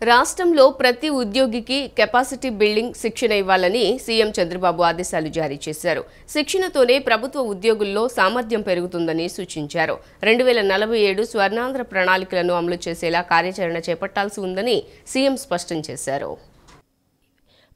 రాష్ట్రంలో ప్రతి ఉద్యోగికి కెపాసిటీ బిల్డింగ్ శిక్షణ ఇవ్వాలని సీఎం చంద్రబాబు ఆదేశాలు జారీ చేశారు. శిక్షణతోనే ప్రభుత్వ ఉద్యోగుల్లో సామర్థ్యం పెరుగుతుందని సూచించారు. 2047 స్వర్ణాంధ్ర ప్రణాళికలను అమలు చేసేలా కార్యాచరణ చేపట్టాల్సి ఉందని సీఎం స్పష్టం చేశారు.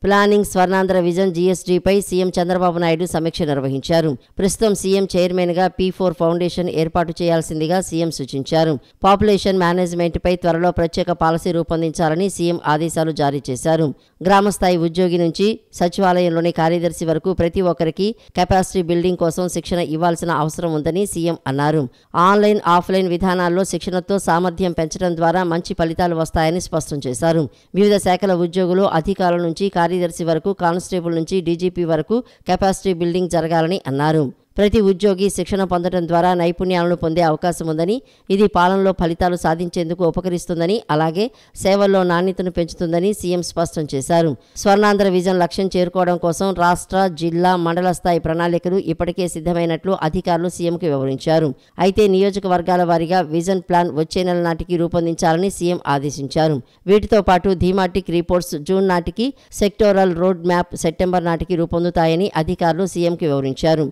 ప్లానింగ్ స్వర్ణాంధ్ర విజన్ జీఎస్డీపై సీఎం చంద్రబాబు నాయుడు సమీక్ష నిర్వహించారు. ప్రస్తుతం సీఎం చైర్మన్గా P4 ఫౌండేషన్ ఏర్పాటు చేయాల్సిందిగా సీఎం సూచించారు. పాపులేషన్ మేనేజ్మెంట్పై త్వరలో ప్రత్యేక పాలసీ రూపొందించాలని సీఎం ఆదేశాలు జారీ చేశారు. గ్రామస్థాయి ఉద్యోగి నుంచి సచివాలయంలోని కార్యదర్శి వరకు ప్రతి ఒక్కరికి కెపాసిటీ బిల్డింగ్ కోసం శిక్షణ ఇవ్వాల్సిన అవసరం ఉందని సీఎం అన్నారు. ఆన్లైన్, ఆఫ్లైన్ విధానాల్లో శిక్షణతో సామర్థ్యం పెంచడం ద్వారా మంచి ఫలితాలు వస్తాయని స్పష్టం చేశారు. వివిధ శాఖల ఉద్యోగులు, అధికారుల నుంచి కార్యదర్శి వరకు, కానిస్టేబుల్ నుంచి డీజీపీ వరకు కెపాసిటీ బిల్డింగ్ జరగాలని అన్నారు. ప్రతి ఉద్యోగి శిక్షణ పొందడం ద్వారా నైపుణ్యాలను పొందే అవకాశం ఉందని, ఇది పాలనలో ఫలితాలు సాధించేందుకు ఉపకరిస్తుందని, అలాగే సేవల్లో నాణ్యతను పెంచుతుందని సీఎం స్పష్టం చేశారు. స్వర్ణాంధ్ర విజన్ లక్ష్యం చేరుకోవడం కోసం రాష్ట్ర, జిల్లా, మండల స్థాయి ప్రణాళికలు ఇప్పటికే సిద్ధమైనట్లు అధికారులు సీఎంకు వివరించారు. అయితే నియోజకవర్గాల వారీగా విజన్ ప్లాన్ వచ్చే నెల నాటికి రూపొందించాలని సీఎం ఆదేశించారు. వీటితో పాటు థీమాటిక్ రిపోర్ట్స్ జూన్ నాటికి, సెక్టోరల్ రోడ్ మ్యాప్ సెప్టెంబర్ నాటికి రూపొందుతాయని అధికారులు సీఎంకు వివరించారు.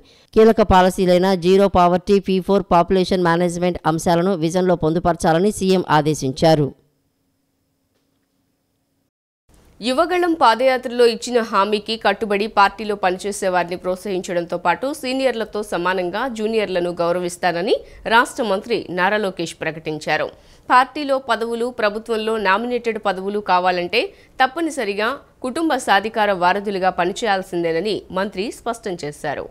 కీలక పాలసీలైన zero poverty, P4 population management అంశాలను విజన్లో పొందుపరచాలని సీఎం ఆదేశించారు. యువగళం పాదయాత్రలో ఇచ్చిన హామీకి కట్టుబడి పార్టీలో పనిచేసే వారిని ప్రోత్సహించడంతో పాటు సీనియర్లతో సమానంగా జూనియర్లను గౌరవిస్తానని రాష్ట్ర మంత్రి నారా లోకేష్ ప్రకటించారు. పార్టీలో పదవులు, ప్రభుత్వంలో నామినేటెడ్ పదవులు కావాలంటే తప్పనిసరిగా కుటుంబ సాధికార వారధులుగా పనిచేయాల్సిందేనని మంత్రి స్పష్టం చేశారు.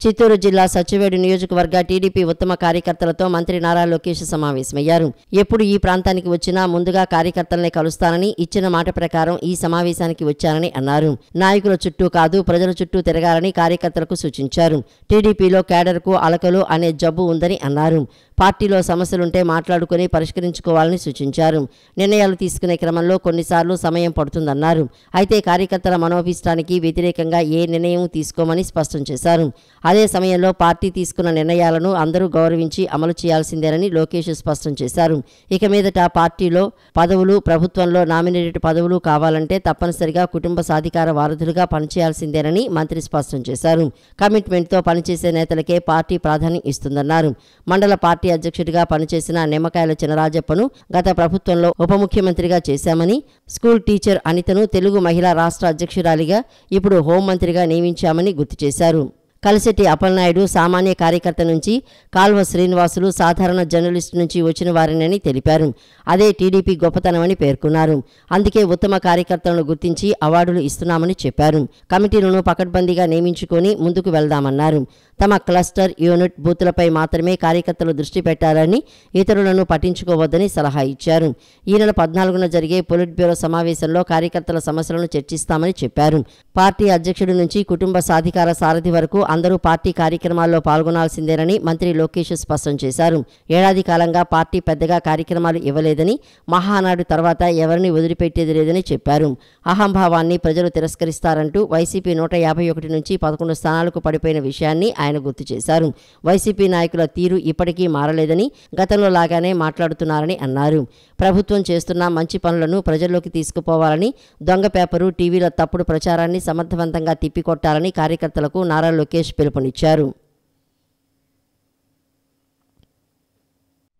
చిత్తూరు జిల్లా సచ్చివేడు నియోజకవర్గ టీడీపీ ఉత్తమ కార్యకర్తలతో మంత్రి నారా లోకేష్ సమావేశమయ్యారు. ఎప్పుడు ఈ ప్రాంతానికి వచ్చినా ముందుగా కార్యకర్తలనే కలుస్తానని, ఇచ్చిన మాట ప్రకారం ఈ సమావేశానికి వచ్చానని అన్నారు. నాయకుల చుట్టూ కాదు, ప్రజల చుట్టూ తిరగాలని కార్యకర్తలకు సూచించారు. టీడీపీలో కేడర్కు అలకలు అనే జబ్బు ఉందని అన్నారు. పార్టీలో సమస్యలుంటే మాట్లాడుకుని పరిష్కరించుకోవాలని సూచించారు. నిర్ణయాలు తీసుకునే క్రమంలో కొన్నిసార్లు సమయం పడుతుందన్నారు. అయితే కార్యకర్తల మనోభీష్టానికి వ్యతిరేకంగా ఏ నిర్ణయం తీసుకోమని స్పష్టం చేశారు. అదే సమయంలో పార్టీ తీసుకున్న నిర్ణయాలను అందరూ గౌరవించి అమలు చేయాల్సిందేనని లోకేష్ స్పష్టం చేశారు. ఇక మీదట పార్టీలో పదవులు, ప్రభుత్వంలో నామినేటెడ్ పదవులు కావాలంటే తప్పనిసరిగా కుటుంబ సాధికార వారధులుగా పనిచేయాల్సిందేనని మంత్రి స్పష్టం చేశారు. కమిట్మెంట్తో పనిచేసే నేతలకే పార్టీ ప్రాధాన్యం ఇస్తుందన్నారు. మండల పార్టీ అధ్యక్షుడిగా పనిచేసిన నిమ్మకాయల చినరాజప్పను గత ప్రభుత్వంలో ఉప ముఖ్యమంత్రిగా చేశామని, స్కూల్ టీచర్ అనితను తెలుగు మహిళా రాష్ట్ర అధ్యక్షురాలిగా, ఇప్పుడు హోంమంత్రిగా నియమించామని గుర్తు చేశారు. కలిశెట్టి అప్పలనాయుడు సామాన్య కార్యకర్త నుంచి, కాల్వ శ్రీనివాసులు సాధారణ జర్నలిస్టు నుంచి వచ్చిన వారినని తెలిపారు. అదే టీడీపీ గొప్పతనమని పేర్కొన్నారు. అందుకే ఉత్తమ కార్యకర్తలను గుర్తించి అవార్డులు ఇస్తున్నామని చెప్పారు. కమిటీలను పకడ్బందీగా నియమించుకొని ముందుకు వెళ్దామన్నారు. తమ క్లస్టర్, యూనిట్ బూతులపై మాత్రమే కార్యకర్తలు దృష్టి పెట్టాలని, ఇతరులను పట్టించుకోవద్దని సలహా ఇచ్చారు. ఈ నెల 14న జరిగే పొలిట్ బ్యూరో సమావేశంలో కార్యకర్తల సమస్యలను చర్చిస్తామని చెప్పారు. పార్టీ అధ్యక్షుడి నుంచి కుటుంబ సాధికార సారథి వరకు అందరూ పార్టీ కార్యక్రమాల్లో పాల్గొనాల్సిందేనని మంత్రి లోకేష్ స్పష్టం చేశారు. ఏడాది కాలంగా పార్టీ పెద్దగా కార్యక్రమాలు ఇవ్వలేదని, మహానాడు తర్వాత ఎవరిని వదిలిపెట్టేది లేదని చెప్పారు. అహంభావాన్ని ప్రజలు తిరస్కరిస్తారంటూ వైసీపీ 151 నుంచి 11 స్థానాలకు పడిపోయిన విషయాన్ని ఆయన గుర్తు చేశారు. వైసీపీ నాయకుల తీరు ఇప్పటికీ మారలేదని, గతంలో లాగానే మాట్లాడుతున్నారని అన్నారు. ప్రభుత్వం చేస్తున్న మంచి పనులను ప్రజల్లోకి తీసుకుపోవాలని, దొంగ పేపరు, టీవీల తప్పుడు ప్రచారాన్ని సమర్థవంతంగా తిప్పికొట్టాలని కార్యకర్తలకు నారా లోకేష్ పిలుపునిచ్చారు.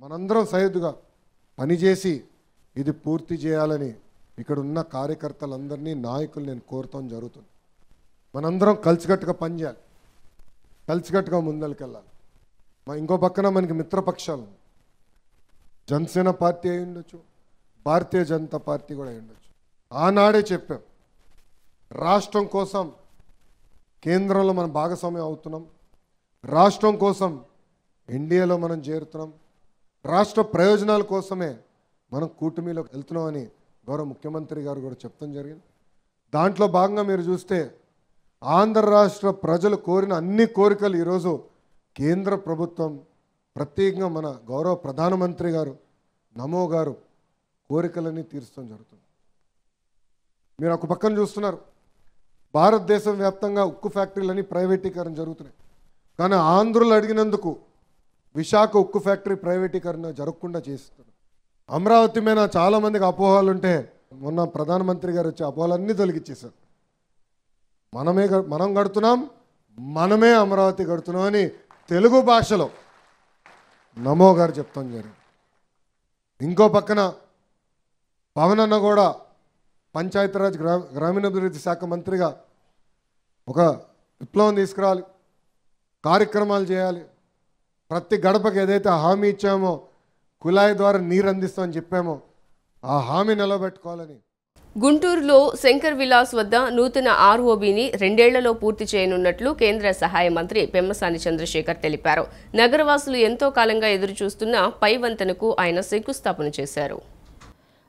మనందరం సైదుగా పనిచేసి ఇది పూర్తి చేయాలని ఇక్కడ ఉన్న కార్యకర్తలందరినీ, నాయకులు నేను కోరటం జరుగుతుంది. మనందరం కలిసికట్టుగా పనిచేయాలి, కలిసికట్టుగా ముందరికెళ్ళాలి. ఇంకో పక్కన మనకి మిత్రపక్షాలు, జనసేన పార్టీ అయి ఉండొచ్చు, భారతీయ జనతా పార్టీ కూడా అయి ఉండొచ్చు. ఆనాడే చెప్పాం, రాష్ట్రం కోసం కేంద్రంలో మనం భాగస్వామ్యం అవుతున్నాం, రాష్ట్రం కోసం ఎన్డీఏలో మనం చేరుతున్నాం, రాష్ట్ర ప్రయోజనాల కోసమే మనం కూటమిలోకి వెళ్తున్నామని గౌరవ ముఖ్యమంత్రి గారు కూడా చెప్తాం జరిగింది. దాంట్లో భాగంగా మీరు చూస్తే ఆంధ్ర రాష్ట్ర ప్రజలు కోరిన అన్ని కోరికలు ఈరోజు కేంద్ర ప్రభుత్వం, ప్రత్యేకంగా మన గౌరవ ప్రధానమంత్రి గారు నమో గారు కోరికలన్నీ తీర్చడం జరుగుతుంది. మీరు ఒక పక్కన చూస్తున్నారు, భారతదేశం వ్యాప్తంగా ఉక్కు ఫ్యాక్టరీలన్నీ ప్రైవేటీకరణ జరుగుతున్నాయి. కానీ ఆంధ్రులు అడిగినందుకు విశాఖ ఉక్కు ఫ్యాక్టరీ ప్రైవేటీకరణ జరగకుండా చేస్తున్నారు. అమరావతి మీద చాలామందికి అపోహలు ఉంటే మొన్న ప్రధానమంత్రి గారు వచ్చి అపోహలన్నీ తొలగించేశారు. మనం కడుతున్నాం, మనమే అమరావతి కడుతున్నాం అని తెలుగు భాషలో నమో గారు చెప్తాం జరిగింది. ఇంకో పక్కన పవన్ అన్న కూడా పంచాయతీరాజ్ గ్రామీణాభివృద్ధి శాఖ మంత్రిగా ఒక విప్లవం తీసుకురావాలి, కార్యక్రమాలు చేయాలి. ప్రతి గడపకి ఏదైతే హామీ ఇచ్చామో కుళాయి ద్వారా నీరు అందిస్తామని చెప్పామో ఆ హామీ నిలబెట్టుకోవాలని. గుంటూరులో శంకర్ విలాస్ వద్ద నూతన ఆర్ఓబీని 2 ఏళ్లలో పూర్తి చేయనున్నట్లు కేంద్ర సహాయ మంత్రి పెమ్మసాని చంద్రశేఖర్ తెలిపారు. నగరవాసులు ఎంతో కాలంగా ఎదురుచూస్తున్న పై వంతెనకు ఆయన శంకుస్థాపన చేశారు.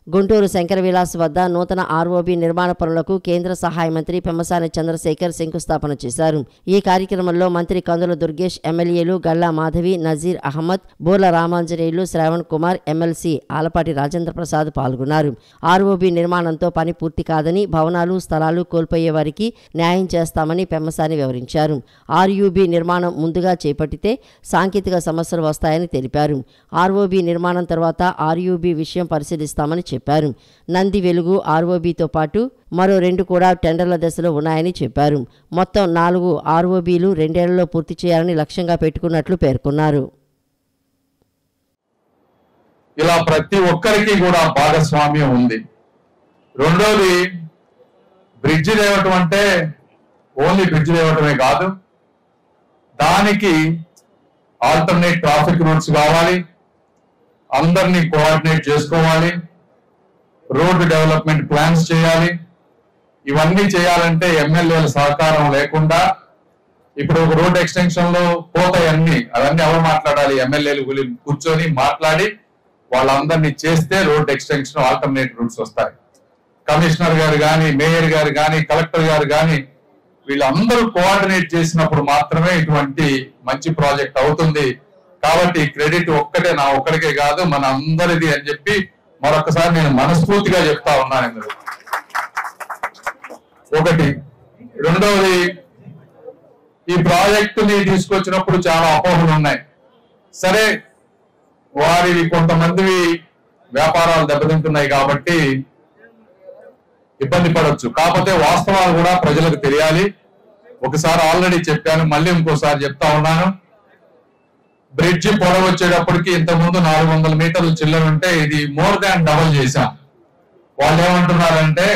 గుంటూరు శంకర విలాస్ వద్ద నూతన ఆర్ఓబీ నిర్మాణ పనులకు కేంద్ర సహాయ మంత్రి పెమ్మసాని చంద్రశేఖర్ శంకుస్థాపన చేశారు. ఈ కార్యక్రమంలో మంత్రి కందుల దుర్గేష్, ఎమ్మెల్యేలు గల్లా మాధవి, నజీర్ అహ్మద్, బోర్ల రామాంజనేయులు, శ్రావణ్ కుమార్, ఎమ్మెల్సీ ఆలపాటి రాజేంద్ర ప్రసాద్ పాల్గొన్నారు. ఆర్ఓబీ నిర్మాణంతో పని పూర్తి కాదని, భవనాలు, స్థలాలు కోల్పోయే వారికి న్యాయం చేస్తామని పెమ్మసాని వివరించారు. ఆర్యూబీ నిర్మాణం ముందుగా చేపట్టితే సాంకేతిక సమస్యలు వస్తాయని తెలిపారు. ఆర్ఓబీ నిర్మాణం తర్వాత ఆర్యూబీ విషయం పరిశీలిస్తామని చెప్పారు. నంది వెలుగు ఆర్ఓబీతో పాటు మరో 2 కూడా టెండర్ల దశలో ఉన్నాయని చెప్పారు. మొత్తం 4 ఆర్ఓబీలు 2 ఏళ్లలో పూర్తి చేయాలని లక్ష్యంగా పెట్టుకున్నట్లు పేర్కొన్నారు. ఇలా ప్రతి ఒక్కరికి కూడా భాగస్వామ్యం ఉంది. రెండోది, బ్రిడ్జి లేవటం అంటే ఓన్లీ బ్రిడ్జి లేవటమే కాదు, దానికి ఆల్టర్నేట్ ట్రాఫిక్ రూట్స్ కావాలి, అందరినీ కోఆర్డినేట్ చేసుకోవాలి, రోడ్డు డెవలప్మెంట్ ప్లాన్స్ చేయాలి. ఇవన్నీ చేయాలంటే ఎమ్మెల్యేల సహకారం లేకుండా ఇప్పుడు ఒక రోడ్ ఎక్స్టెన్షన్ లో పోతాయన్నీ, అవన్నీ ఎవరు మాట్లాడాలి? ఎమ్మెల్యేలు కూర్చొని మాట్లాడి వాళ్ళందరినీ చేస్తే రోడ్ ఎక్స్టెన్షన్ ఆల్టర్నేట్ రూట్స్ వస్తాయి. కమిషనర్ గారు కానీ, మేయర్ గారు కానీ, కలెక్టర్ గారు కానీ వీళ్ళందరూ కోఆర్డినేట్ చేసినప్పుడు మాత్రమే ఇటువంటి మంచి ప్రాజెక్ట్ అవుతుంది. కాబట్టి క్రెడిట్ ఒక్కటే నా ఒక్కడికే కాదు, మన అందరిది అని చెప్పి మరొకసారి నేను మనస్ఫూర్తిగా చెప్తా ఉన్నాను. ఇందులో ఒకటి. రెండవది, ఈ ప్రాజెక్టుని తీసుకొచ్చినప్పుడు చాలా అపోహలు ఉన్నాయి. సరే, వారివి కొంతమందివి వ్యాపారాలు దెబ్బతింటున్నాయి కాబట్టి ఇబ్బంది పడవచ్చు. కాకపోతే వాస్తవాలు కూడా ప్రజలకు తెలియాలి. ఒకసారి ఆల్రెడీ చెప్పాను, మళ్ళీ ఇంకోసారి చెప్తా ఉన్నాను. బ్రిడ్జి పొడవు వచ్చేటప్పటికి ఇంతకుముందు 400 మీటర్లు చిల్లర ఉంటే ఇది మోర్ దాన్ డబుల్ చేశాం. వాళ్ళు ఏమంటున్నారంటే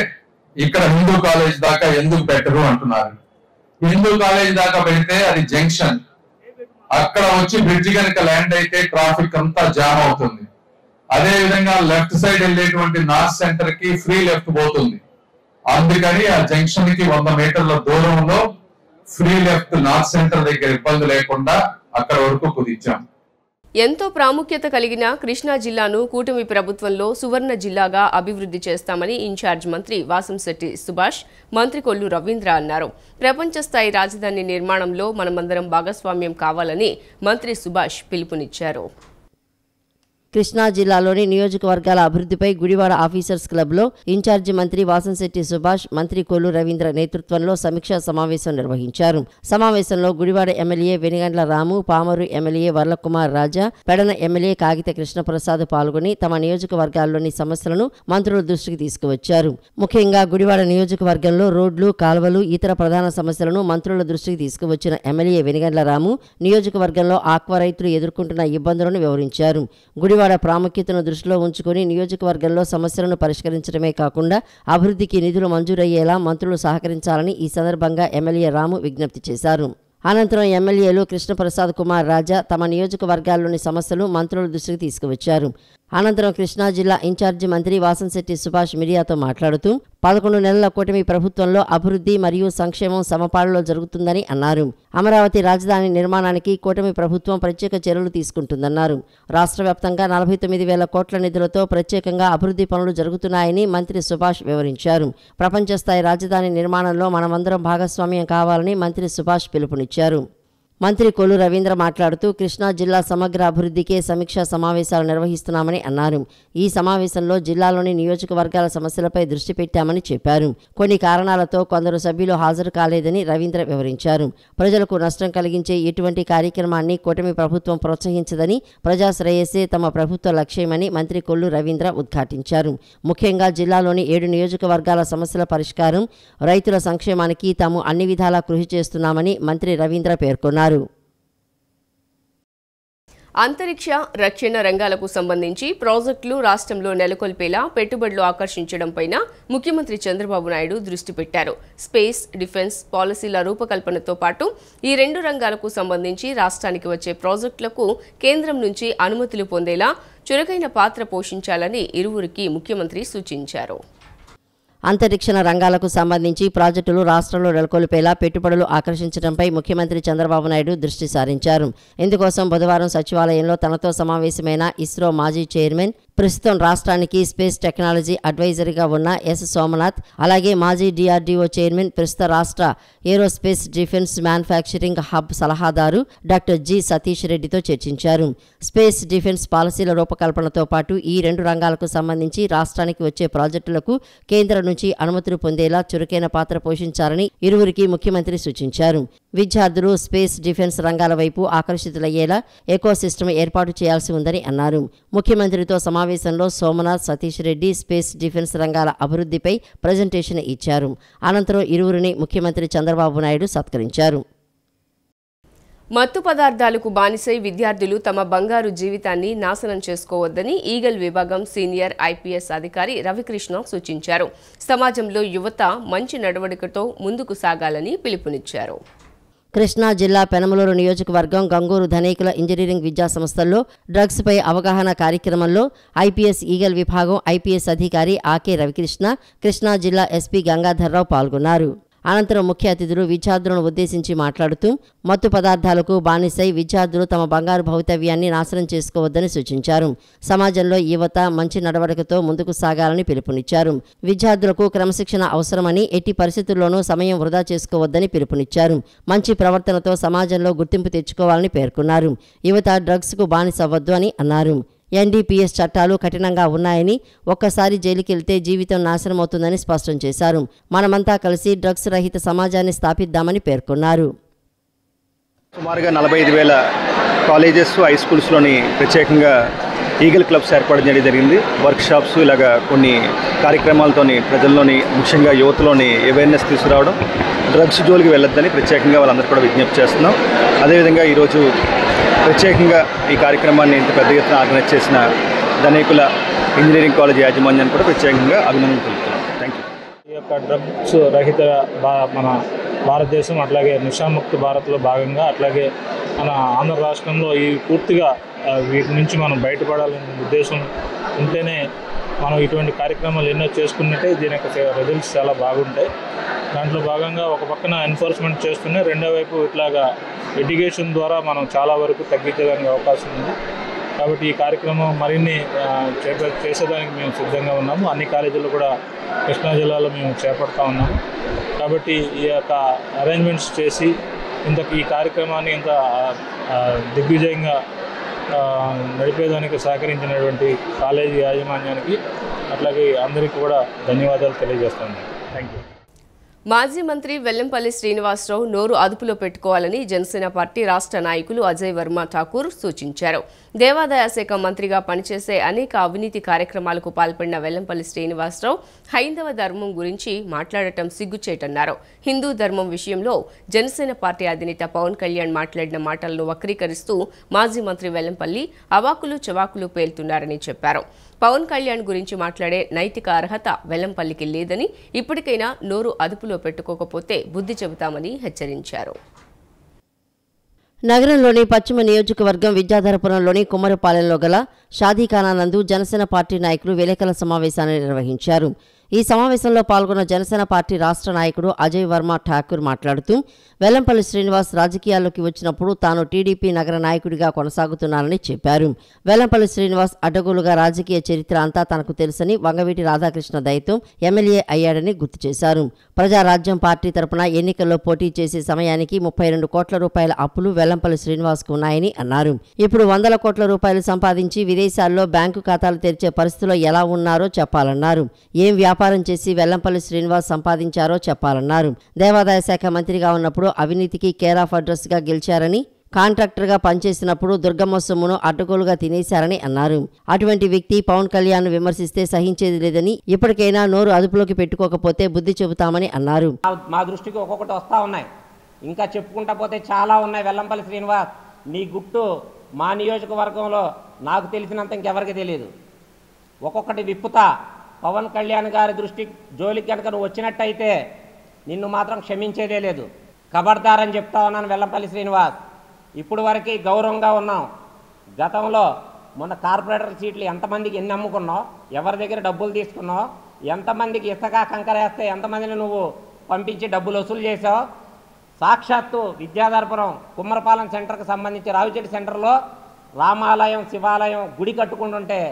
ఇక్కడ హిందూ కాలేజ్ దాకా ఎందుకు పెట్టరు అంటున్నారు. హిందూ కాలేజ్ దాకా పెడితే అది జంక్షన్, అక్కడ వచ్చి బ్రిడ్జి కనుక ల్యాండ్ అయితే ట్రాఫిక్ అంతా జామ్ అవుతుంది. అదే విధంగా లెఫ్ట్ సైడ్ వెళ్ళేటువంటి నార్త్ సెంటర్ కి ఫ్రీ లెఫ్ట్ పోతుంది. అందుకని ఆ జంక్షన్ కి 100 మీటర్ల దూరంలో ఫ్రీ లెఫ్ట్ నార్త్ సెంటర్ దగ్గర ఇబ్బంది లేకుండా అక్కడ వరకు కుదించాం. ఎంతో ప్రాముఖ్యత కలిగిన కృష్ణా జిల్లాను కూటమి ప్రభుత్వంలో సువర్ణ జిల్లాగా అభివృద్ధి చేస్తామని ఇన్ఛార్జ్ మంత్రి వాసంశెట్టి సుభాష్, మంత్రి కొల్లు రవీంద్ర అన్నారు. ప్రపంచ స్థాయి రాజధాని నిర్మాణంలో మనమందరం భాగస్వామ్యం కావాలని మంత్రి సుభాష్ పిలుపునిచ్చారు. కృష్ణా జిల్లాలోని నియోజకవర్గాల అభివృద్ధిపై గుడివాడ ఆఫీసర్స్ క్లబ్లో ఇన్ఛార్జి మంత్రి వాసంశెట్టి సుభాష్, మంత్రి కొల్లు రవీంద్ర నేతృత్వంలో సమీక్షా సమావేశం నిర్వహించారు. సమావేశంలో గుడివాడ ఎమ్మెల్యే వెనిగండ్ల రాము, పామరు ఎమ్మెల్యే వర్లకుమార్ రాజా, పెడన ఎమ్మెల్యే కాగిత కృష్ణప్రసాద్ పాల్గొని తమ నియోజకవర్గాల్లోని సమస్యలను మంత్రుల దృష్టికి తీసుకువచ్చారు. ముఖ్యంగా గుడివాడ నియోజకవర్గంలో రోడ్లు, కాల్వలు, ఇతర ప్రధాన సమస్యలను మంత్రుల దృష్టికి తీసుకువచ్చిన ఎమ్మెల్యే వెనిగండ్ల రాము నియోజకవర్గంలో ఆక్వా రైతులు ఎదుర్కొంటున్న ఇబ్బందులను వివరించారు. గుడివాడ ప్రాముఖ్యతను దృష్టిలో ఉంచుకొని నియోజకవర్గంలో సమస్యలను పరిష్కరించడమే కాకుండా అభివృద్ధికి నిధులు మంజూరయ్యేలా మంత్రులు సహకరించాలని ఈ సందర్భంగా ఎమ్మెల్యే రాము విజ్ఞప్తి చేశారు. అనంతరం ఎమ్మెల్యేలు కృష్ణప్రసాద్, కుమార్ రాజా తమ నియోజకవర్గాల్లోని సమస్యలు మంత్రుల దృష్టికి తీసుకువచ్చారు. అనంతరం కృష్ణా జిల్లా ఇన్ఛార్జి మంత్రి వాసంశెట్టి సుభాష్ మీడియాతో మాట్లాడుతూ 11 నెలల కూటమి ప్రభుత్వంలో అభివృద్ధి మరియు సంక్షేమం సమపాళ్లలో జరుగుతుందని అన్నారు. అమరావతి రాజధాని నిర్మాణానికి కూటమి ప్రభుత్వం ప్రత్యేక చర్యలు తీసుకుంటుందన్నారు. రాష్ట్ర వ్యాప్తంగా 49,000 కోట్ల నిధులతో ప్రత్యేకంగా అభివృద్ధి పనులు జరుగుతున్నాయని మంత్రి సుభాష్ వివరించారు. ప్రపంచ స్థాయి రాజధాని నిర్మాణంలో మనమందరం భాగస్వామ్యం కావాలని మంత్రి సుభాష్ పిలుపునిచ్చారు. మంత్రి కొల్లు రవీంద్ర మాట్లాడుతూ కృష్ణా జిల్లా సమగ్ర అభివృద్ధికే సమీక్షా సమావేశాలు నిర్వహిస్తున్నామని అన్నారు. ఈ సమావేశంలో జిల్లాలోని నియోజకవర్గాల సమస్యలపై దృష్టి పెట్టామని చెప్పారు. కొన్ని కారణాలతో కొందరు సభ్యులు హాజరు కాలేదని రవీంద్ర వివరించారు. ప్రజలకు నష్టం కలిగించే ఎటువంటి కార్యక్రమాన్ని కూటమి ప్రభుత్వం ప్రోత్సహించదని, ప్రజాశ్రేయస్సే తమ ప్రభుత్వ లక్ష్యమని మంత్రి కొల్లు రవీంద్ర ఉద్ఘాటించారు. ముఖ్యంగా జిల్లాలోని 7 నియోజకవర్గాల సమస్యల పరిష్కారం, రైతుల సంక్షేమానికి తాము అన్ని విధాలా కృషి చేస్తున్నామని మంత్రి రవీంద్ర పేర్కొన్నారు. అంతరిక్ష, రక్షణ రంగాలకు సంబంధించి ప్రాజెక్టులు రాష్ట్రంలో నెలకొల్పేలా పెట్టుబడులు ఆకర్షించడంపై ముఖ్యమంత్రి చంద్రబాబు నాయుడు దృష్టి పెట్టారు. స్పేస్, డిఫెన్స్ పాలసీల రూపకల్పనతో పాటు ఈ 2 రంగాలకు సంబంధించి రాష్ట్రానికి వచ్చే ప్రాజెక్టులకు కేంద్రం నుంచి అనుమతులు పొందేలా చురుకైన పాత్ర పోషించాలని ఇరువురికి ముఖ్యమంత్రి సూచించారు. అంతరిక్ష రంగాలకు సంబంధించి ప్రాజెక్టులు రాష్ట్రంలో నెలకొల్పేలా పెట్టుబడులు ఆకర్షించడంపై ముఖ్యమంత్రి చంద్రబాబు నాయుడు దృష్టి సారించారు. ఇందుకోసం బుధవారం సచివాలయంలో తనతో సమావేశమైన ఇస్రో మాజీ చైర్మన్, ప్రస్తుతం రాష్ట్రానికి స్పేస్ టెక్నాలజీ అడ్వైజర్గా ఉన్న ఎస్ సోమనాథ్, అలాగే మాజీ DRDO చైర్మన్, ప్రస్తుత రాష్ట్ర ఏరోస్పేస్ డిఫెన్స్ మ్యానుఫ్యాక్చరింగ్ హబ్ సలహాదారు డాక్టర్ జి సతీష్ రెడ్డితో చర్చించారు. స్పేస్, డిఫెన్స్ పాలసీల రూపకల్పనతో పాటు ఈ 2 రంగాలకు సంబంధించి రాష్ట్రానికి వచ్చే ప్రాజెక్టులకు కేంద్రం నుంచి అనుమతులు పొందేలా చురుకైన పాత్ర పోషించాలని ఇరువురికి ముఖ్యమంత్రి సూచించారు. విద్యార్థులు స్పేస్, డిఫెన్స్ రంగాల వైపు ఆకర్షితులయ్యేలా ఎకోసిస్టమ్ ఏర్పాటు చేయాల్సి ఉందని అన్నారు. ముఖ్యమంత్రితో సమావేశంలో సోమనాథ్, సతీష్ రెడ్డి స్పేస్, డిఫెన్స్ రంగాల అభివృద్ధిపై ప్రజెంటేషన్ ఇచ్చారు. అనంతరం ఇరువురిని ముఖ్యమంత్రి చంద్రబాబు నాయుడు సత్కరించారు. మత్తు పదార్థాలకు బానిసై విద్యార్థులు తమ బంగారు జీవితాన్ని నాశనం చేసుకోవద్దని ఈగల్ విభాగం సీనియర్ IPS అధికారి రవికృష్ణ సూచించారు. సమాజంలో యువత మంచి నడవడికతో ముందుకు సాగాలని పిలుపునిచ్చారు. కృష్ణా జిల్లా పెనమలూరు నియోజకవర్గం గంగూరు ధనేకుల ఇంజనీరింగ్ విద్యా సంస్థల్లో డ్రగ్స్పై అవగాహన కార్యక్రమంలో IPS ఈగల్ విభాగం IPS అధికారి ఆకే రవికృష్ణ, కృష్ణా జిల్లా SP గంగాధర్రావు పాల్గొన్నారు. అనంతరం ముఖ్య అతిథులు విద్యార్థులను ఉద్దేశించి మాట్లాడుతూ మత్తు పదార్థాలకు బానిసై విద్యార్థులు తమ బంగారు భవితవ్యాన్ని నాశనం చేసుకోవద్దని సూచించారు. సమాజంలో యువత మంచి నడవడికతో ముందుకు సాగాలని పిలుపునిచ్చారు. విద్యార్థులకు క్రమశిక్షణ అవసరమని, ఎట్టి పరిస్థితుల్లోనూ సమయం వృధా చేసుకోవద్దని పిలుపునిచ్చారు. మంచి ప్రవర్తనతో సమాజంలో గుర్తింపు తెచ్చుకోవాలని పేర్కొన్నారు. యువత డ్రగ్స్కు బానిసవ్వద్దు అని అన్నారు. NDPS చట్టాలు కఠినంగా ఉన్నాయని, ఒక్కసారి జైలుకెళ్తే జీవితం నాశనమవుతుందని స్పష్టం చేశారు. మనమంతా కలిసి డ్రగ్స్ రహిత సమాజాన్ని స్థాపిద్దామని పేర్కొన్నారు. సుమారుగా 45,000 కాలేజెస్, హై స్కూల్స్లోని ప్రత్యేకంగా ఈగల్ క్లబ్స్ ఏర్పాటు చేయడం జరిగింది. వర్క్షాప్స్, ఇలాగా కొన్ని కార్యక్రమాలతోని ప్రజల్లోని, ముఖ్యంగా యువతలోని అవేర్నెస్ తీసుకురావడం, డ్రగ్స్ జోలికి వెళ్ళొద్దని ప్రత్యేకంగా వాళ్ళందరూ కూడా విజ్ఞప్తి చేస్తున్నాం. అదేవిధంగా ఈరోజు ప్రత్యేకంగా ఈ కార్యక్రమాన్ని ఇంత పెద్ద ఎత్తున ఆర్గనైజ్ చేసిన ధనేకుల ఇంజనీరింగ్ కాలేజ్ యాజమాన్యాన్ని కూడా ప్రత్యేకంగా అభినందనలు తెలుపుతున్నాం. Thank you. ఈ యొక్క డ్రగ్స్ రహిత మన భారతదేశం, అట్లాగే నిషాముక్త భారత్లో భాగంగా, అట్లాగే మన ఆంధ్ర రాష్ట్రంలో ఈ పూర్తిగా వీటి నుంచి మనం బయటపడాలనే ఉద్దేశం ఉంటేనే మనం ఇటువంటి కార్యక్రమాలు ఎన్నో చేసుకున్నట్టే దీని యొక్క రిజల్ట్స్ చాలా బాగుంటాయి. దాంట్లో భాగంగా ఒక పక్కన ఎన్ఫోర్స్మెంట్ చేస్తూనే రెండో వైపు ఇట్లాగా ఎడ్యుకేషన్ ద్వారా మనం చాలా వరకు తగ్గించడానికి అవకాశం ఉంది. కాబట్టి ఈ కార్యక్రమం మరిన్ని చేసేదానికి మేము సిద్ధంగా ఉన్నాము. అన్ని కాలేజీల్లో కూడా కృష్ణా జిల్లాలో మేము చేపడతా ఉన్నాము. కాబట్టి ఈ యొక్క అరేంజ్మెంట్స్ చేసి ఈ కార్యక్రమాన్ని ఇంత దిగ్విజయంగా నడిపేదానికి సహకరించినటువంటి కాలేజీ యాజమాన్యానికి, అట్లాగే అందరికీ కూడా ధన్యవాదాలు తెలియజేస్తాను. Thank you. మాజీ మంత్రి వెల్లంపల్లి శ్రీనివాసరావు నోరు అదుపులో పెట్టుకోవాలని జనసేన పార్టీ రాష్ట్ర నాయకులు అజయ్ వర్మ ఠాకూర్ సూచించారు. దేవాదాయ శాఖ మంత్రిగా పనిచేసే అనేక అవినీతి కార్యక్రమాలకు పాల్పడిన వెల్లంపల్లి శ్రీనివాసరావు హైందవ ధర్మం గురించి మాట్లాడటం సిగ్గుచేటన్నారు. హిందూ ధర్మం విషయంలో జనసేన పార్టీ అధినేత పవన్ కళ్యాణ్ మాట్లాడిన మాటలను వక్రీకరిస్తూ మాజీ మంత్రి వెల్లంపల్లి అవాకులు చవాకులు పేలుతున్నారని చెప్పారు. పవన్ కళ్యాణ్ గురించి మాట్లాడే నైతిక అర్హత వెల్లంపల్లికి లేదని, ఇప్పటికైనా నోరు అదుపులో పెట్టుకోకపోతే బుద్ధి చెబుతామని హెచ్చరించారు. నగరంలోని పశ్చిమ నియోజకవర్గం విద్యాధరపురంలోని కుమ్మరపాలెంలో గల షాదీఖానా నందు జనసేన పార్టీ నాయకులు విలేకరుల సమావేశాన్ని నిర్వహించారు. ఈ సమావేశంలో పాల్గొన్న జనసేన పార్టీ రాష్ట్ర నాయకుడు అజయ్ వర్మ ఠాకూర్ మాట్లాడుతూ వెల్లంపల్లి శ్రీనివాస్ రాజకీయాల్లోకి వచ్చినప్పుడు తాను టీడీపీ నగర నాయకుడిగా కొనసాగుతున్నానని చెప్పారు. వెల్లంపల్లి శ్రీనివాస్ అడ్డగోలుగా రాజకీయ చరిత్ర అంతా తనకు తెలుసని, వంగవీటి రాధాకృష్ణ దయతో ఎమ్మెల్యే అయ్యాడని గుర్తు చేశారు. ప్రజారాజ్యం పార్టీ తరపున ఎన్నికల్లో పోటీ చేసే సమయానికి 32 కోట్ల రూపాయల అప్పులు వెల్లంపల్లి శ్రీనివాస్కు ఉన్నాయని అన్నారు. ఇప్పుడు 100 కోట్ల రూపాయలు సంపాదించి విదేశాల్లో బ్యాంకు ఖాతాలు తెరిచే పరిస్థితిలో ఎలా ఉన్నారో చెప్పాలన్నారు. ఏం వ్యాపారం చేసి వెల్లంపల్లి శ్రీనివాస్ సంపాదించారో చెప్పాలన్నారు. దేవాదాయ శాఖ మంత్రిగా ఉన్నప్పుడు అవినీతికి కేర్ ఆఫ్ అడ్రస్ గా గెలిచారని, కాంట్రాక్టర్గా పనిచేసినప్పుడు దుర్గమ్మ సొమ్మును అడ్డగోలుగా తినేశారని అన్నారు. అటువంటి వ్యక్తి పవన్ కళ్యాణ్ విమర్శిస్తే సహించేది లేదని, ఇప్పటికైనా నోరు అదుపులోకి పెట్టుకోకపోతే బుద్ధి చెబుతామని అన్నారు. మా దృష్టికి ఒక్కొక్కటి వస్తూ ఉన్నాయి, ఇంకా చెప్పుకుంటా పోతే చాలా ఉన్నాయి. వెల్లంపల్లి శ్రీనివాస్, నీ గుట్టు మా నియోజకవర్గంలో నాకు తెలిసినంత ఇంకెవరికి తెలియదు. ఒక్కొక్కటి విప్పుతా. పవన్ కళ్యాణ్ గారి దృష్టి జోలికి కనుక నువ్వు వచ్చినట్టయితే నిన్ను మాత్రం క్షమించేదే లేదు. ఖబర్దారని చెప్తా ఉన్నాను వెల్లంపల్లి శ్రీనివాస్. ఇప్పుడు వరకు గౌరవంగా ఉన్నాం. గతంలో మొన్న కార్పొరేటర్ సీట్లు ఎంతమందికి ఎన్ని అమ్ముకున్నావు, ఎవరి దగ్గర డబ్బులు తీసుకున్నావు, ఎంతమందికి ఇసుక కంకర వేస్తే ఎంతమందిని నువ్వు పంపించి డబ్బులు వసూలు చేసావు. సాక్షాత్తు విద్యాధరపురం కుమ్మరపాలెం సెంటర్కి సంబంధించి రావిచెట్టు సెంటర్లో రామాలయం శివాలయం గుడి కట్టుకుంటుంటే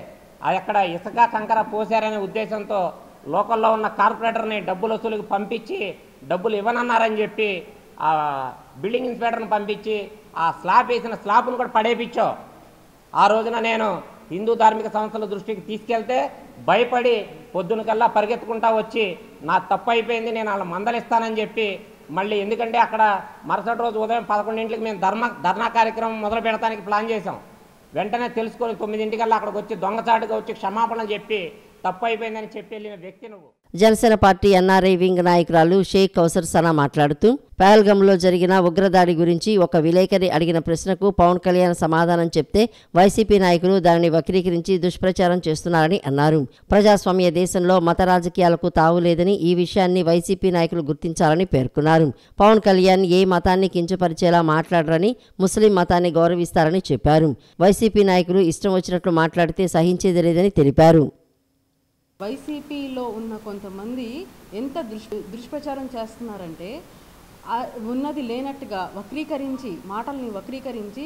అక్కడ ఇసుక కంకర పోసారనే ఉద్దేశంతో లోకల్లో ఉన్న కార్పొరేటర్ని డబ్బులు వసూలుకి పంపించి డబ్బులు ఇవ్వనన్నారని చెప్పి ఆ బిల్డింగ్ ఇన్స్పెక్టర్ని పంపించి ఆ స్లాబ్ వేసిన స్లాబ్ను కూడా పడేపించావు. ఆ రోజున నేను హిందూ ధార్మిక సంస్థల దృష్టికి తీసుకెళ్తే భయపడి పొద్దునకల్లా పరిగెత్తుకుంటా వచ్చి నా తప్పు అయిపోయింది, నేను వాళ్ళ మందలిస్తానని చెప్పి మళ్ళీ, ఎందుకంటే అక్కడ మరుసటి రోజు ఉదయం 11 మేము ధర్నా కార్యక్రమం మొదలు పెడతానికి ప్లాన్ చేసాం. వెంటనే తెలుసుకొని 9 అక్కడికి వచ్చి దొంగచాటుగా వచ్చి క్షమాపణలు చెప్పి తప్పు అయిపోయిందని చెప్పి వెళ్ళిన వ్యక్తి నువ్వు. జనసేన పార్టీ ఎన్ఆర్ఐ వింగ్ నాయకురాలు షేక్ కౌసర్ సనా మాట్లాడుతూ పహల్గామ్లో జరిగిన ఉగ్రదాడి గురించి ఒక విలేకరి అడిగిన ప్రశ్నకు పవన్ కళ్యాణ్ సమాధానం చెప్తే వైసీపీ నాయకులు దానిని వక్రీకరించి దుష్ప్రచారం చేస్తున్నారని అన్నారు. ప్రజాస్వామ్య దేశంలో మత రాజకీయాలకు తావులేదని, ఈ విషయాన్ని వైసీపీ నాయకులు గుర్తించాలని పేర్కొన్నారు. పవన్ కళ్యాణ్ ఏ మతాన్ని కించపరిచేలా మాట్లాడరని, ముస్లిం మతాన్ని గౌరవిస్తారని చెప్పారు. వైసీపీ నాయకులు ఇష్టం వచ్చినట్లు మాట్లాడితే సహించేది లేదని తెలిపారు. వైసీపీలో ఉన్న కొంతమంది ఎంత దుష్ప్రచారం చేస్తున్నారంటే ఉన్నది లేనట్టుగా వక్రీకరించి, మాటల్ని వక్రీకరించి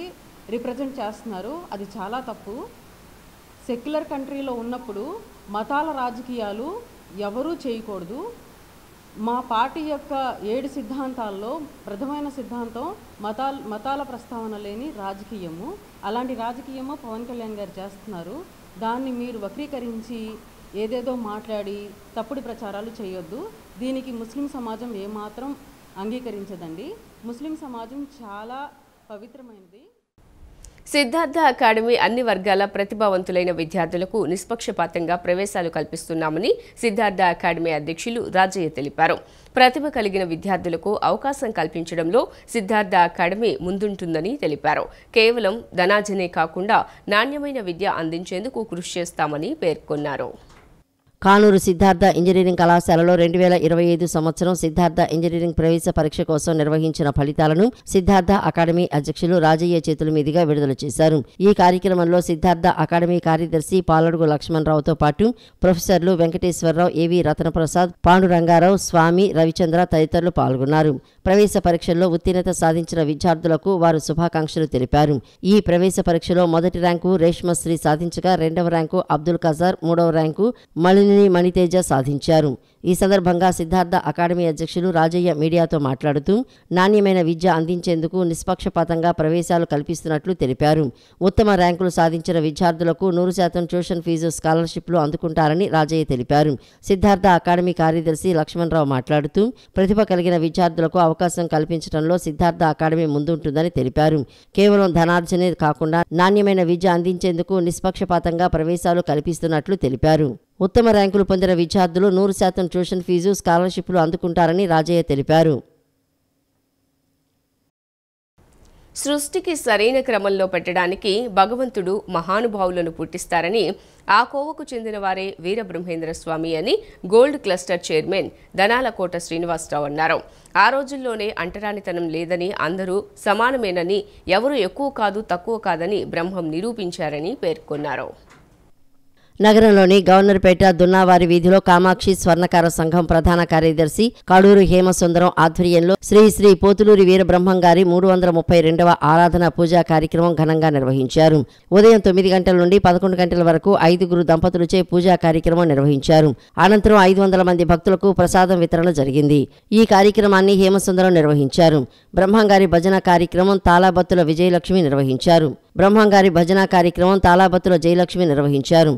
రిప్రజెంట్ చేస్తున్నారు. అది చాలా తప్పు. సెక్యులర్ కంట్రీలో ఉన్నప్పుడు మతాల రాజకీయాలు ఎవరూ చేయకూడదు. మా పార్టీ యొక్క 7 సిద్ధాంతాల్లో ప్రధానమైన సిద్ధాంతం మతాల ప్రస్తావన లేని రాజకీయము. అలాంటి రాజకీయము పవన్ కళ్యాణ్ గారు చేస్తున్నారు. దాన్ని మీరు వక్రీకరించి ఏదేదో మాట్లాడి తప్పుడు ప్రచారాలు చేయొద్దు. దీనికి ముస్లిం సమాజం ఏమాత్రం అంగీకరించదండి. ముస్లిం సమాజం చాలా పవిత్రమైనది. సిద్ధార్థ అకాడమీ అన్ని వర్గాల ప్రతిభావంతులైన విద్యార్థులకు నిష్పక్షపాతంగా ప్రవేశాలు కల్పిస్తున్నామని సిద్ధార్థ అకాడమీ అధ్యక్షులు రాజయ్య తెలిపారు. ప్రతిభ కలిగిన విద్యార్థులకు అవకాశం కల్పించడంలో సిద్ధార్థ అకాడమీ ముందుంటుందని తెలిపారు. కేవలం ధనార్జనే కాకుండా నాణ్యమైన విద్య అందించేందుకు కృషి చేస్తామని పేర్కొన్నారు. కానూరు సిద్ధార్థ ఇంజనీరింగ్ కళాశాలలో 2025 సంవత్సరం సిద్ధార్థ ఇంజనీరింగ్ ప్రవేశ పరీక్ష కోసం నిర్వహించిన ఫలితాలను సిద్ధార్థ అకాడమీ అధ్యక్షులు రాజయ్య చేతుల మీదుగా విడుదల చేశారు. ఈ కార్యక్రమంలో సిద్ధార్థ అకాడమీ కార్యదర్శి పాలడుగు లక్ష్మణరావుతో పాటు ప్రొఫెసర్లు వెంకటేశ్వరరావు, ఏవి రతనప్రసాద్, పాండురంగారావు, స్వామి, రవిచంద్ర తదితరులు పాల్గొన్నారు. ప్రవేశ పరీక్షల్లో ఉత్తీర్ణత సాధించిన విద్యార్థులకు వారు శుభాకాంక్షలు తెలిపారు. ఈ ప్రవేశ పరీక్షలో మొదటి ర్యాంకు రేష్మశ్రీ సాధించగా, 2వ ర్యాంకు అబ్దుల్ కజార్, 3వ ర్యాంకు మణితేజ సాధించారు. ఈ సందర్భంగా సిద్ధార్థ అకాడమీ అధ్యక్షులు రాజయ్య మీడియాతో మాట్లాడుతూ నాణ్యమైన విద్య అందించేందుకు నిష్పక్షపాతంగా ప్రవేశాలు కల్పిస్తున్నట్లు తెలిపారు. ఉత్తమ ర్యాంకులు సాధించిన విద్యార్థులకు 100% ట్యూషన్ ఫీజు స్కాలర్షిప్లు అందుకుంటారని రాజయ్య తెలిపారు. సిద్ధార్థ అకాడమీ కార్యదర్శి లక్ష్మణరావు మాట్లాడుతూ ప్రతిభ కలిగిన విద్యార్థులకు అవకాశం కల్పించడంలో సిద్ధార్థ అకాడమీ ముందుంటుందని తెలిపారు. కేవలం ధనార్జనే కాకుండా నాణ్యమైన విద్య అందించేందుకు నిష్పక్షపాతంగా ప్రవేశాలు కల్పిస్తున్నట్లు తెలిపారు. ఉత్తమ ర్యాంకులు పొందిన విద్యార్థులు 100% ట్యూషన్ ఫీజు స్కాలర్షిప్లు అందుకుంటారని రాజయ్య తెలిపారు. సృష్టికి సరైన క్రమంలో పెట్టడానికి భగవంతుడు మహానుభావులను పుట్టిస్తారని ఆ కోవకు చెందిన వారే వీరబ్రహ్మేంద్ర స్వామి అని గోల్డ్ క్లస్టర్ చైర్మన్ దనాలకోట శ్రీనివాసరావు అన్నారు. ఆ రోజుల్లోనే అంటరానితనం లేదని, అందరూ సమానమేనని, ఎవరు ఎక్కువ కాదు తక్కువ కాదని బ్రహ్మం నిరూపించారని పేర్కొన్నారు. నగరంలోని గవర్నర్పేట దున్నావారి వీధిలో కామాక్షి స్వర్ణకార సంఘం ప్రధాన కార్యదర్శి కడూరు హేమసుందరం ఆధ్వర్యంలో శ్రీ శ్రీ పోతులూరి వీరబ్రహ్మం గారి 332వ ఆరాధన పూజా కార్యక్రమం ఘనంగా నిర్వహించారు. ఉదయం 9 గంటల నుండి 11 గంటల వరకు 5 దంపతులచే పూజా కార్యక్రమం నిర్వహించారు. అనంతరం 500 మంది భక్తులకు ప్రసాదం వితరణ జరిగింది. ఈ కార్యక్రమాన్ని హేమసుందరం నిర్వహించారు. బ్రహ్మంగారి భజన కార్యక్రమం తాళాబత్తుల విజయలక్ష్మి నిర్వహించారు. బ్రహ్మంగారి భజన కార్యక్రమం తాళాబత్తుల జయలక్ష్మి నిర్వహించారు.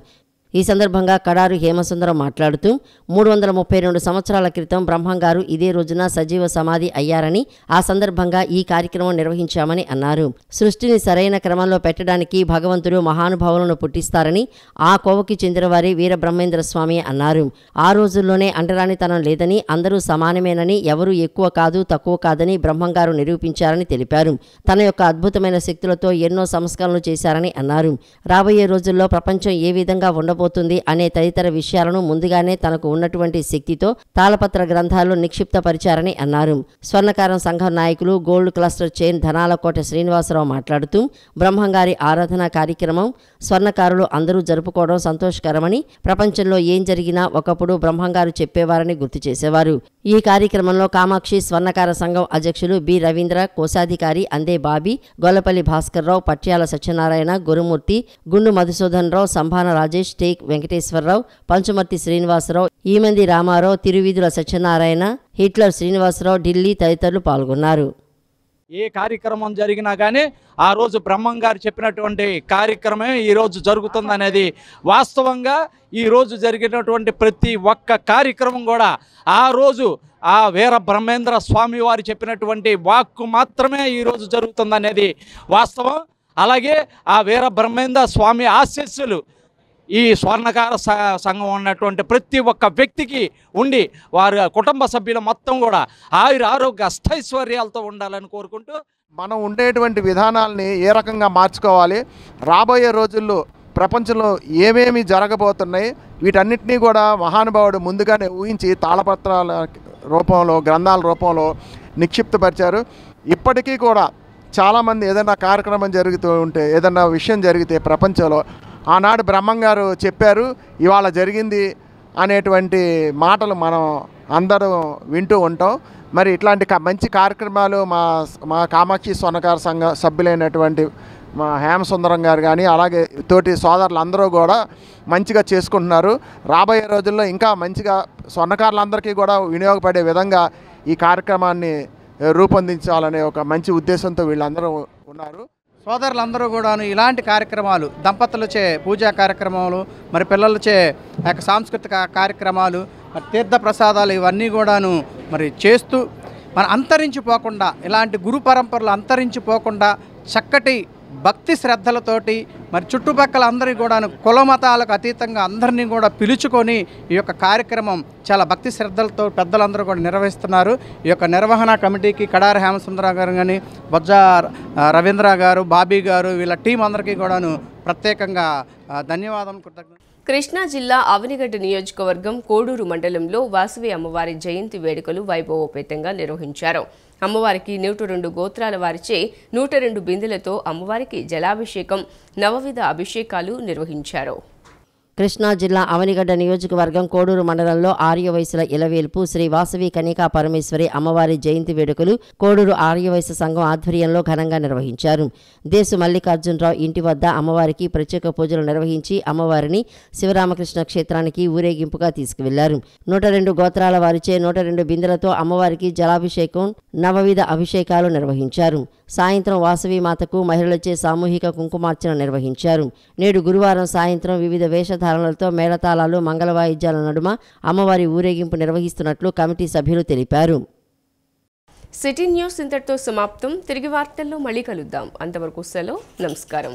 ఈ సందర్భంగా కడారు హేమసుందరం మాట్లాడుతూ 332 సంవత్సరాల క్రితం బ్రహ్మంగారు ఇదే రోజున సజీవ సమాధి అయ్యారని, ఆ సందర్భంగా ఈ కార్యక్రమం నిర్వహించామని అన్నారు. సృష్టిని సరైన క్రమంలో పెట్టడానికి భగవంతుడు మహానుభావులను పుట్టిస్తారని ఆ కోవకి చెందినవారి వీరబ్రహ్మేంద్ర స్వామి అన్నారు. ఆ రోజుల్లోనే అంటరానితనం లేదని, అందరూ సమానమేనని, ఎవరూ ఎక్కువ కాదు తక్కువ కాదని బ్రహ్మంగారు నిరూపించారని తెలిపారు. తన యొక్క అద్భుతమైన శక్తులతో ఎన్నో సంస్కరణలు చేశారని అన్నారు. రాబోయే రోజుల్లో ప్రపంచం ఏ విధంగా ఉండబోతుంది అనే తదితర విషయాలను ముందుగానే తనకు ఉన్నటువంటి శక్తితో తాళపత్ర గ్రంథాల్లో నిక్షిప్తపరిచారని అన్నారు. స్వర్ణకారం సంఘం నాయకులు గోల్డ్ క్లస్టర్ చైర్మన్ ధనాలకోట శ్రీనివాసరావు మాట్లాడుతూ బ్రహ్మంగారి ఆరాధన కార్యక్రమం స్వర్ణకారులు అందరూ జరుపుకోవడం సంతోషకరమని, ప్రపంచంలో ఏం జరిగినా ఒకప్పుడు బ్రహ్మంగారు చెప్పేవారని గుర్తు చేసేవారు. ఈ కార్యక్రమంలో కామాక్షి స్వర్ణకార సంఘం అధ్యక్షులు బి రవీంద్ర, కోశాధికారి అందే బాబీ, గొల్లపల్లి భాస్కర్రావు, పట్యాల సత్యనారాయణ, గురుమూర్తి, గుండు మధుసూదన్ రావు, సంభాన రాజేష్, టేక్ వెంకటేశ్వరరావు, పంచుమర్తి శ్రీనివాసరావు, ఈమంది రామారావు, తిరువీధుల సత్యనారాయణ, హిట్లర్ శ్రీనివాసరావు, ఢిల్లీ తదితరులు పాల్గొన్నారు. ఏ కార్యక్రమం జరిగినా కానీ ఆ రోజు బ్రహ్మం గారు చెప్పినటువంటి కార్యక్రమం ఈరోజు జరుగుతుందనేది వాస్తవంగా ఈరోజు జరిగినటువంటి ప్రతి ఒక్క కార్యక్రమం కూడా ఆ రోజు ఆ వీర బ్రహ్మేంద్ర స్వామి వారు చెప్పినటువంటి వాక్కు మాత్రమే ఈరోజు జరుగుతుందనేది వాస్తవం. అలాగే ఆ వీర బ్రహ్మేంద్ర స్వామి ఆశీస్సులు ఈ స్వర్ణకార సంఘం ఉన్నటువంటి ప్రతి ఒక్క వ్యక్తికి ఉండి వారి కుటుంబ సభ్యులు మొత్తం కూడా ఆరోగ్య అష్టైశ్వర్యాలతో ఉండాలని కోరుకుంటూ, మనం ఉండేటువంటి విధానాలని ఏ రకంగా మార్చుకోవాలి, రాబోయే రోజుల్లో ప్రపంచంలో ఏమేమి జరగబోతున్నాయి, వీటన్నిటినీ కూడా మహానుభావుడు ముందుగానే ఊహించి తాళపత్రాల రూపంలో, గ్రంథాల రూపంలో నిక్షిప్తపరిచారు. ఇప్పటికీ కూడా చాలామంది ఏదైనా కార్యక్రమం జరుగుతూ ఉంటే, ఏదైనా విషయం జరిగితే ప్రపంచంలో ఆనాడు బ్రహ్మంగారు చెప్పారు, ఇవాళ జరిగింది అనేటువంటి మాటలు మనం అందరూ వింటూ ఉంటాం. మరి ఇట్లాంటి మంచి కార్యక్రమాలు మా కామాక్షి స్వర్ణకార సంఘ సభ్యులైనటువంటి మా హేమసుందరం గారు కానీ, అలాగే తోటి సోదరులు అందరూ కూడా మంచిగా చేసుకుంటున్నారు. రాబోయే రోజుల్లో ఇంకా మంచిగా స్వర్ణకారులందరికీ కూడా వినియోగపడే విధంగా ఈ కార్యక్రమాన్ని రూపొందించాలనే ఒక మంచి ఉద్దేశంతో వీళ్ళందరూ ఉన్నారు. సోదరులందరూ కూడాను ఇలాంటి కార్యక్రమాలు, దంపతులచే పూజా కార్యక్రమాలు, మరి పిల్లలచే సాంస్కృతిక కార్యక్రమాలు, తీర్థ ప్రసాదాలు ఇవన్నీ కూడాను మరి చేస్తూ మన అంతరించిపోకుండా, ఇలాంటి గురు పరంపరలు అంతరించిపోకుండా చక్కటి భక్తి శ్రద్ధలతోటి మరి చుట్టుపక్కల అందరి కూడాను కుల మతాలకు అతీతంగా అందరినీ కూడా పిలుచుకొని ఈ యొక్క కార్యక్రమం చాలా భక్తి శ్రద్ధలతో పెద్దలందరూ కూడా నిర్వహిస్తున్నారు. ఈ యొక్క నిర్వహణ కమిటీకి కడారి హేమసుందరరావు గారు కానీ, బొజ్జ రవీంద్ర గారు, బాబీ గారు, వీళ్ళ టీం అందరికీ కూడాను ప్రత్యేకంగా ధన్యవాదాలు, కృతజ్ఞతలు. కృష్ణా జిల్లా అవనిగడ్డ నియోజకవర్గం కోడూరు మండలంలో వాసవి అమ్మవారి జయంతి వేడుకలు వైభవోపేతంగా నిర్వహించారు. అమ్మవారికి 102 గోత్రాల వారిచే 102 బిందెలతో అమ్మవారికి జలాభిషేకం, నవవిధ అభిషేకాలు నిర్వహించారు. కృష్ణా జిల్లా అవనిగడ్డ నియోజకవర్గం కోడూరు మండలంలో ఆర్యవైశ్యుల ఇలవేల్పు శ్రీ వాసవి కనికా పరమేశ్వరి అమ్మవారి జయంతి వేడుకలు కోడూరు ఆర్యవైశ్య సంఘం ఆధ్వర్యంలో ఘనంగా నిర్వహించారు. దేశు మల్లికార్జునరావు ఇంటి వద్ద అమ్మవారికి ప్రత్యేక పూజలు నిర్వహించి అమ్మవారిని శివరామకృష్ణ క్షేత్రానికి ఊరేగింపుగా తీసుకువెళ్లారు. 102 గోత్రాల వారిచే 102 బిందెలతో అమ్మవారికి జలాభిషేకం, నవవిధ అభిషేకాలు నిర్వహించారు. సాయంత్రం వాసవి మాతకు మహిళలచే సామూహిక కుంకుమార్చన నిర్వహించారు. నేడు గురువారం సాయంత్రం వివిధ వేషధారణలతో మేళతాళాలు, మంగళవాయిద్యాల నడుమ అమ్మవారి ఊరేగింపు నిర్వహిస్తున్నట్లు కమిటీ సభ్యులు తెలిపారు. సిటీ న్యూస్ ఇంతటితో సమాప్తం. తిరిగి వార్తల్లో మళ్ళీ కలుద్దాం. అంతవరకు సెలవు. నమస్కారం.